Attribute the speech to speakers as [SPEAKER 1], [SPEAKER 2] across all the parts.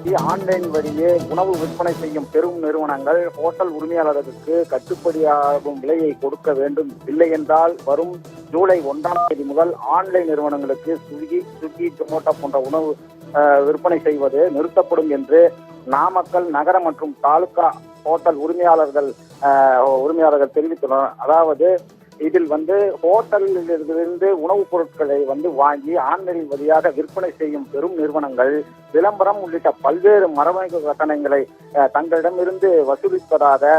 [SPEAKER 1] பயன்படுத்தி ஆன்லைன் வழியே உணவு விற்பனை செய்யும் பெரும் நிறுவனங்கள் ஹோட்டல் உரிமையாளர்களுக்கு கட்டுப்படியாகும் விலையை கொடுக்க வேண்டும். இல்லை என்றால் வரும் ஜூலை 1ஆம் தேதி முதல் ஆன்லைன் நிறுவனங்களுக்கு ஸ்விக்கி, ஜொமேட்டோ போன்ற உணவு விற்பனை செய்வது நிறுத்தப்படும் என்று நாமக்கல் நகர மற்றும் தாலுகா ஹோட்டல் உரிமையாளர்கள் தெரிவித்துள்ளனர். அதாவது இதில் ஹோட்டலில் இருந்து உணவுப் பொருட்களை வாங்கி ஆன்லைன் வழியாக விற்பனை செய்யும் பெரும் நிறுவனங்கள் விளம்பரம் உள்ளிட்ட பல்வேறு மறைமுக கட்டணங்களை தங்களிடமிருந்து வசூலிப்பதாக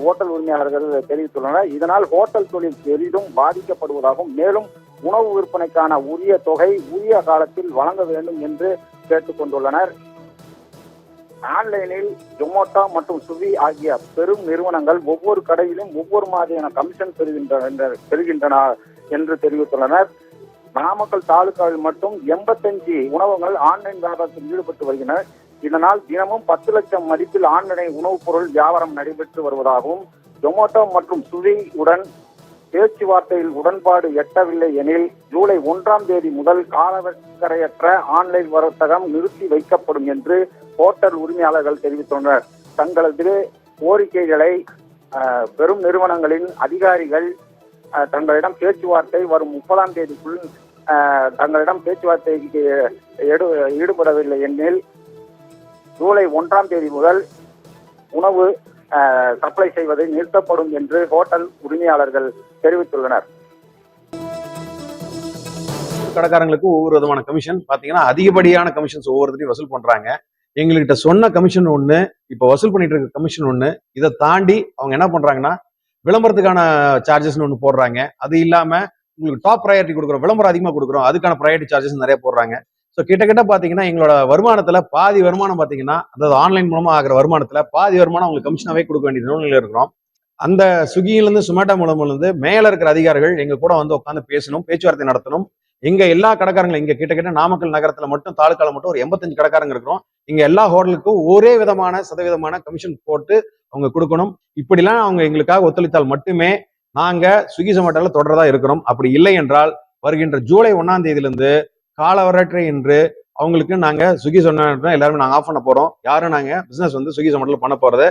[SPEAKER 1] ஹோட்டல் உரிமையாளர்கள் தெரிவித்துள்ளனர். இதனால் ஹோட்டல் தொழில் பெரிதும் பாதிக்கப்படுவதாகவும் மேலும் உணவு விற்பனைக்கான உரிய தொகை உரிய காலத்தில் வழங்க வேண்டும் என்று கேட்டுக் கொண்டுள்ளனர். ஆன்லைனில் ஜொமேட்டோ மற்றும் ஸ்விக்கி ஆகிய பெரும் நிறுவனங்கள் ஒவ்வொரு கடையிலும் ஒவ்வொரு மாதிரியான கமிஷன் பெறுகின்றன என்று தெரிவித்துள்ளனர். நாமக்கல் தாலுகாவில் மட்டும் 85 உணவகங்கள் ஆன்லைன் வியாபாரத்தில் ஈடுபட்டு வருகின்றனர். இதனால் தினமும் 10 லட்சம் மதிப்பில் ஆன்லைன் உணவுப் பொருள் வியாபாரம் நடைபெற்று வருவதாகவும் ஜொமேட்டோ மற்றும் ஸ்விக்கி உடன் பேச்சுவார்த்தையில் உடன்பாடு எட்டவில்லை எனில் ஜூலை 1ஆம் தேதி முதல் காலவரையற்ற ஆன்லைன் வர்த்தகம் நிறுத்தி வைக்கப்படும் என்று ஹோட்டல் உரிமையாளர்கள் தெரிவித்துள்ளனர். தங்களது கோரிக்கைகளை பெரும் நிறுவனங்களின் அதிகாரிகள் தங்களிடம் பேச்சுவார்த்தை வரும் 30ஆம் தேதிக்குள் தங்களிடம் பேச்சுவார்த்தைக்கு ஈடுபடவில்லை எனில் ஜூலை 1ஆம் தேதி முதல் உணவு சப்ளை செய்வதை நிறுத்தப்படும் என்று ஹோட்டல் உரிமையாளர்கள் தெரிவித்துள்ளனர்.
[SPEAKER 2] கடைக்காரங்களுக்கு ஒவ்வொரு விதமான கமிஷன் பாத்தீங்கன்னா அதிகப்படியான கமிஷன்ஸ் ஒவ்வொருத்தரையும் வசூல் பண்றாங்க. எங்ககிட்ட சொன்ன கமிஷன் ஒண்ணு, இப்ப வசூல் பண்ணிட்டு இருக்க கமிஷன் ஒண்ணு. இதை தாண்டி அவங்க என்ன பண்றாங்கன்னா விளம்பரத்துக்கான சார்ஜஸ் ஒண்ணு போடுறாங்க. அது இல்லாம உங்களுக்கு டாப் ப்ரையாரிட்டி கொடுக்குறோம், விளம்பரம் அதிகமா கொடுக்குறோம், அதுக்கான ப்ரையாரிட்டி சார்ஜஸ் நிறைய போடுறாங்க. ஸோ கிட்ட பாத்தீங்கன்னா எங்களோட வருமானத்துல பாதி வருமானம் பாத்தீங்கன்னா, அதாவது ஆன்லைன் மூலமா ஆகிற வருமானத்துல பாதி வருமானம் அவங்களுக்கு கமிஷனாவே கொடுக்க வேண்டிய நிலையில இருக்கிறோம். அந்த ஸ்விக்கியில இருந்து சொமேட்டோ மூலமா இருந்து மேல இருக்கிற அதிகாரிகள் எங்க கூட உட்காந்து பேசணும், பேச்சுவார்த்தை நடத்தணும். எங்க எல்லா கடைக்காரங்களும் இங்க கிட்ட நாமக்கல் நகரத்துல மட்டும் தாலுக்கால மட்டும் ஒரு 85 கடைக்காரங்க இருக்கிறோம். இங்க எல்லா ஹோட்டலுக்கும் ஒரே விதமான சதவீதமான கமிஷன் போட்டு அவங்க கொடுக்கணும். இப்படிலாம் அவங்க எங்களுக்காக ஒத்துழைத்தால் மட்டுமே நாங்க ஸ்விக்கி ஜொமேட்டோல தொடர்றதா இருக்கிறோம். அப்படி இல்லை என்றால் வருகின்ற ஜூலை 1ஆம் தேதியிலிருந்து காலவரற்றை என்று அவங்களுக்கு நாங்க ஸ்விக்கி ஜொமேட்டோ எல்லாருமே நாங்க ஆஃப் பண்ண போறோம். யாரும் நாங்க பிசினஸ் ஸ்விக்கி ஜொமேட்டோல பண்ண போறது